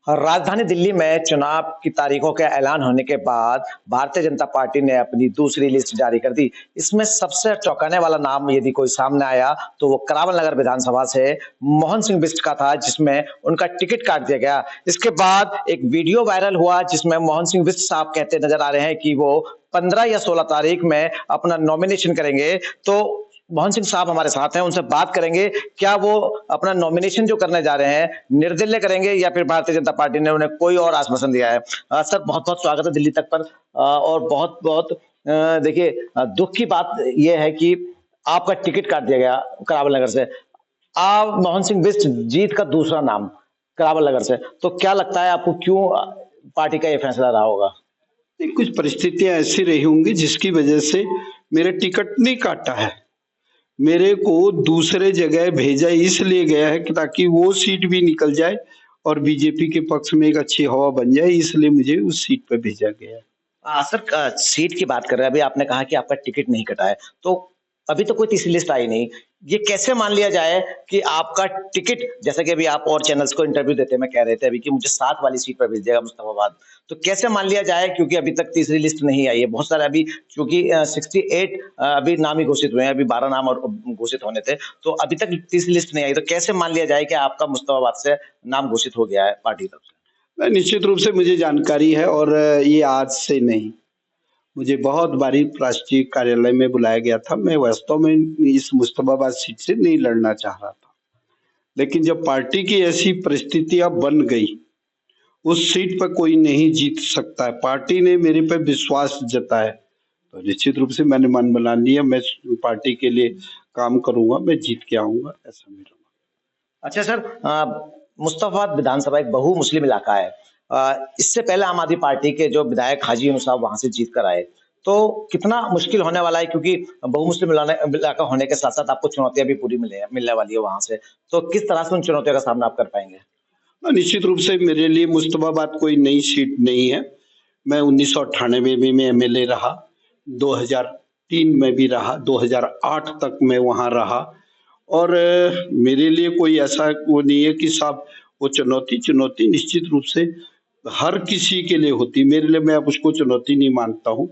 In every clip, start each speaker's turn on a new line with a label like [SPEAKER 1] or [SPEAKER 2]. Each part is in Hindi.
[SPEAKER 1] राजधानी दिल्ली में चुनाव की तारीखों के ऐलान होने के बाद भारतीय जनता पार्टी ने अपनी दूसरी लिस्ट जारी कर दी। इसमें सबसे चौंकाने वाला नाम यदि कोई सामने आया तो वो करावल नगर विधानसभा से मोहन सिंह बिष्ट का था, जिसमें उनका टिकट काट दिया गया। इसके बाद एक वीडियो वायरल हुआ जिसमें मोहन सिंह बिष्ट साहब कहते नजर आ रहे हैं कि वो 15 या 16 तारीख में अपना नॉमिनेशन करेंगे। तो मोहन सिंह साहब हमारे साथ हैं, उनसे बात करेंगे। क्या वो अपना नॉमिनेशन जो करने जा रहे हैं निर्दलीय करेंगे या फिर भारतीय जनता पार्टी ने उन्हें कोई और आश्वासन दिया है? सर, बहुत बहुत स्वागत है दिल्ली तक पर। और बहुत बहुत देखिए, दुख की बात यह है कि आपका टिकट काट दिया गया करावल नगर से। आप मोहन सिंह बिष्ट जीत का दूसरा नाम करावल नगर से, तो क्या लगता है आपको क्यों पार्टी का ये फैसला रहा होगा?
[SPEAKER 2] कुछ परिस्थितियां ऐसी रही होंगी जिसकी वजह से मेरा टिकट नहीं काटा है। मेरे को दूसरे जगह भेजा इसलिए गया है कि ताकि वो सीट भी निकल जाए और बीजेपी के पक्ष में एक अच्छी हवा बन जाए, इसलिए मुझे उस सीट पर भेजा गया है।
[SPEAKER 1] सर, सीट की बात कर रहे हैं। अभी आपने कहा कि आपका टिकट नहीं कटा है, तो अभी तो कोई तीसरी लिस्ट आई नहीं। ये कैसे मान लिया जाए कि आपका टिकट, जैसा कि अभी आप और चैनल्स को इंटरव्यू देते में कह रहे थे अभी कि मुझे 7 वाली सीट पर भेजिएगा मुस्तफाबाद, तो कैसे मान लिया जाए? क्योंकि अभी तक तीसरी लिस्ट नहीं आई है। बहुत सारे अभी, क्योंकि 68 अभी नाम ही घोषित हुए हैं, अभी 12 नाम और घोषित होने थे, तो अभी तक तीसरी लिस्ट नहीं आई। तो कैसे मान लिया जाए कि आपका मुस्तफाबाद से नाम घोषित हो गया है पार्टी तरफ से?
[SPEAKER 2] निश्चित रूप से मुझे जानकारी है और ये आज से नहीं, मुझे बहुत बारी राष्ट्रीय कार्यालय में बुलाया गया था। मैं वास्तव में इस मुस्तफाबाद सीट से नहीं लड़ना चाह रहा था, लेकिन जब पार्टी की ऐसी परिस्थितियां बन गई, उस सीट पर कोई नहीं जीत सकता है, पार्टी ने मेरे पे विश्वास जताया, तो निश्चित रूप से मैंने मन बना लिया, मैं पार्टी के लिए काम करूंगा, मैं जीत के आऊंगा, ऐसा मेरा।
[SPEAKER 1] अच्छा सर, मुस्तफाबाद विधानसभा एक बहुमुस्लिम इलाका है। इससे पहले आम आदमी पार्टी के जो विधायक हाजी यूनुस साहब वहां से जीत कर आए, तो कितना मुश्किल होने वाला है? क्योंकि बहुमुस्लिम इलाका होने के साथ साथ आपको चुनौतियां भी पूरी मिलने वाली है वहां से, तो किस तरह से उन चुनौतियों का सामना आप कर पाएंगे?
[SPEAKER 2] निश्चित रूप से मेरे लिए मुस्तफाबाद कोई नई सीट नहीं है। मैं 1998 में मैं एमएलए रहा, 2003 में भी रहा, 2008 तक मैं वहां रहा और मेरे लिए कोई ऐसा वो नहीं है कि साहब वो चुनौती निश्चित रूप से हर किसी के लिए होती, मेरे लिए मैं अब उसको चुनौती नहीं मानता हूँ।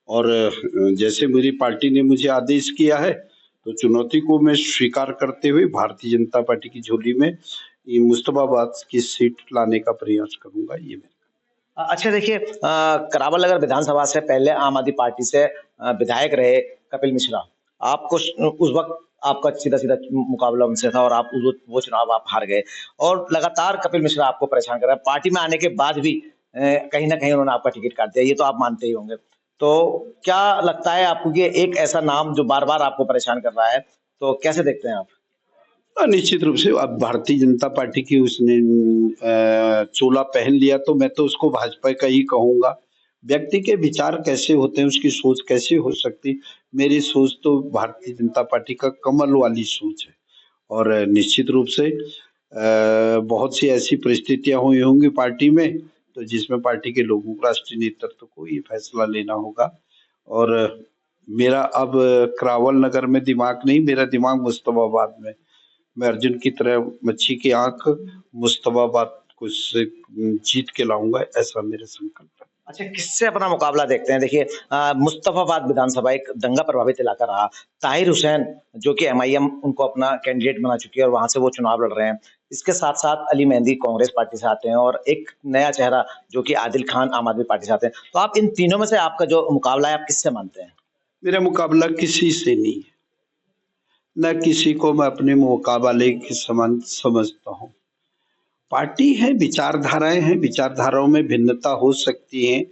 [SPEAKER 2] और जैसे मेरी पार्टी ने मुझे आदेश किया है, तो चुनौती को मैं स्वीकार करते हुए भारतीय जनता पार्टी की झोली में ये मुस्तफाबाद की सीट लाने का प्रयास करूंगा, ये मैं।
[SPEAKER 1] अच्छा देखिए, करावल नगर विधानसभा से पहले आम आदमी पार्टी से विधायक रहे कपिल मिश्रा। आपको उस वक्त आपका सीधा सीधा मुकाबला उनसे था और आप वो चुनाव आप हार गए, और लगातार कपिल मिश्रा आपको परेशान कर रहा है। पार्टी में आने के बाद भी कहीं ना कहीं उन्होंने आपका टिकट काट दिया, ये तो आप मानते ही होंगे। तो क्या लगता है आपको कि एक ऐसा नाम जो बार बार आपको परेशान कर रहा है, तो कैसे देखते हैं आप?
[SPEAKER 2] निश्चित रूप से अब भारतीय जनता पार्टी की उसने चोला पहन लिया, तो मैं तो उसको भाजपा का ही कहूंगा। व्यक्ति के विचार कैसे होते हैं, उसकी सोच कैसे हो सकती, मेरी सोच तो भारतीय जनता पार्टी का कमल वाली सोच है। और निश्चित रूप से बहुत सी ऐसी परिस्थितियां हुई होंगी पार्टी में, तो जिसमें पार्टी के लोगों को, राष्ट्रीय नेतृत्व को ये फैसला लेना होगा। और मेरा अब करावल नगर में दिमाग नहीं, मेरा दिमाग मुस्तफाबाद में। मैं अर्जुन की तरह मच्छी की आंख मुस्तफाबाद को से जीत के लाऊंगा, ऐसा मेरा संकल्प है।
[SPEAKER 1] अच्छा, किससे अपना मुकाबला देखते हैं? देखिए, मुस्तफाबाद विधानसभा एक दंगा प्रभावित इलाका रहा। ताहिर हुसैन, जो कि एमआईएम उनको अपना कैंडिडेट बना चुकी है और वहां से वो चुनाव लड़ रहे हैं। इसके साथ साथ अली मेहंदी कांग्रेस पार्टी से आते हैं और एक नया चेहरा जो कि आदिल खान आम आदमी पार्टी से आते हैं। तो आप इन तीनों में से आपका जो मुकाबला है, आप किससे मानते हैं?
[SPEAKER 2] मेरा मुकाबला किसी से नहीं है, न किसी को मैं अपने मुकाबले के समान समझता हूँ। पार्टी है, विचारधाराएं हैं, विचारधाराओं में भिन्नता हो सकती है,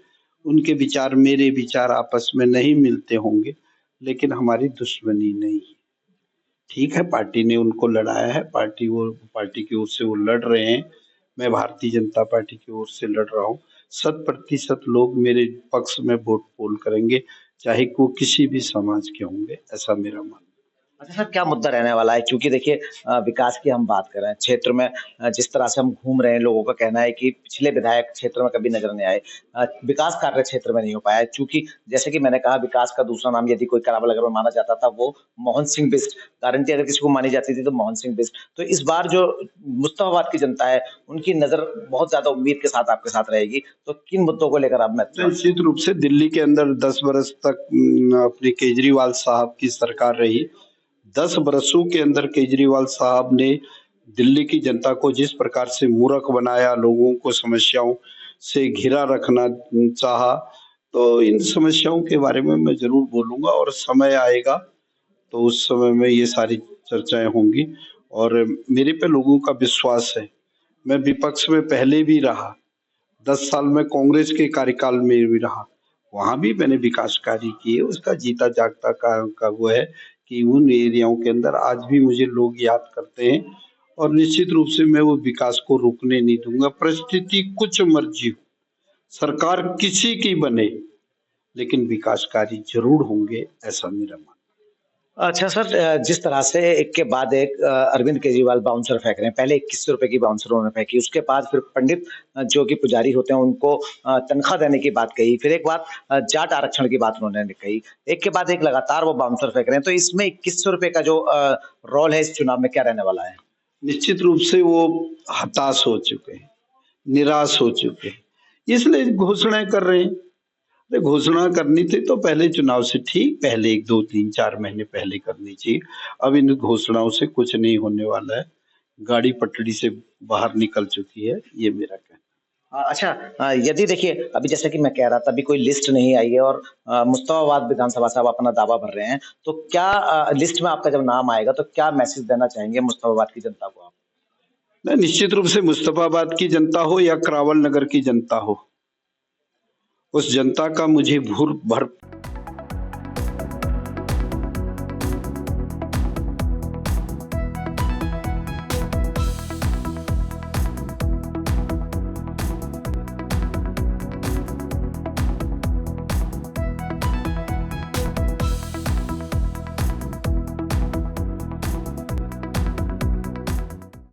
[SPEAKER 2] उनके विचार मेरे विचार आपस में नहीं मिलते होंगे, लेकिन हमारी दुश्मनी नहीं है। ठीक है, पार्टी ने उनको लड़ाया है, पार्टी की ओर से वो लड़ रहे हैं, मैं भारतीय जनता पार्टी की ओर से लड़ रहा हूँ। 100% लोग मेरे पक्ष में वोट पोल करेंगे, चाहे वो किसी भी समाज के होंगे, ऐसा मेरा मानना है।
[SPEAKER 1] अच्छा सर, क्या मुद्दा रहने वाला है? क्योंकि देखिए विकास की हम बात कर रहे हैं, क्षेत्र में जिस तरह से हम घूम रहे हैं, लोगों का कहना है कि पिछले विधायक क्षेत्र में कभी नज़र नहीं आए। विकास कार्य क्षेत्र में नहीं हो पाया है, चूँकि जैसे कि मैंने कहा विकास का दूसरा नाम यदि कोई करावल अगर माना जाता था वो मोहन सिंह बिष्ट, गारंटी अगर किसी को मानी जाती थी तो मोहन सिंह बिष्ट। तो इस बार जो मुस्ताबाद की जनता है, उनकी नज़र बहुत ज़्यादा उम्मीद के साथ आपके साथ रहेगी। तो किन मुद्दों को लेकर आप
[SPEAKER 2] निश्चित रूप से दिल्ली के अंदर 10 बरस तक अपने केजरीवाल साहब की सरकार रही। 10 बरसों के अंदर केजरीवाल साहब ने दिल्ली की जनता को जिस प्रकार से मूर्ख बनाया, लोगों को समस्याओं से घिरा रखना चाहा, तो इन समस्याओं के बारे में मैं ज़रूर बोलूँगा और समय आएगा तो उस समय में ये सारी चर्चाएँ होंगी और मेरे पे लोगों का विश्वास है। मैं विपक्ष में पहले भी रहा, 10 साल में कांग्रेस के कार्यकाल में भी रहा, वहाँ भी मैंने विकास कार्य किए, उसका जीता जागता का वो है कि उन एरियाओं के अंदर आज भी मुझे लोग याद करते हैं और निश्चित रूप से मैं वो विकास को रुकने नहीं दूँगा। परिस्थिति कुछ मर्ज़ी हो, सरकार किसी की बने, लेकिन विकास कार्य ज़रूर होंगे, ऐसा मेरा मानना है।
[SPEAKER 1] अच्छा सर, जिस तरह से एक के बाद एक अरविंद केजरीवाल बाउंसर फेंक रहे हैं। पहले ₹2100 की बाउंसर उन्होंने फेंकी, उसके बाद फिर पंडित जो कि पुजारी होते हैं उनको तनख्वाह देने की बात कही, फिर एक बात जाट आरक्षण की बात उन्होंने कही। एक के बाद एक लगातार वो बाउंसर फेंक रहे हैं। तो इसमें ₹2100 का जो रोल है इस चुनाव में क्या रहने वाला है?
[SPEAKER 2] निश्चित रूप से वो हताश हो चुके हैं, निराश हो चुके हैं, इसलिए घोषणाएँ कर रहे हैं। अरे घोषणा करनी थी तो पहले चुनाव से ठीक पहले 1, 2, 3, 4 महीने पहले करनी चाहिए। अब इन घोषणाओं से कुछ नहीं होने वाला है। गाड़ी पटरी से बाहर निकल चुकी है, ये मेरा कहना है।
[SPEAKER 1] अच्छा, यदि देखिए अभी जैसे कि मैं कह रहा था अभी कोई लिस्ट नहीं आई है और मुस्ताबाद विधानसभा से आप अपना दावा भर रहे हैं। तो क्या लिस्ट में आपका जब नाम आएगा तो क्या मैसेज देना चाहेंगे मुस्ताबाद की जनता को आप?
[SPEAKER 2] नहीं, निश्चित रूप से मुस्तफाबाद की जनता हो या करावल नगर की जनता हो, उस जनता का मुझे भूर भर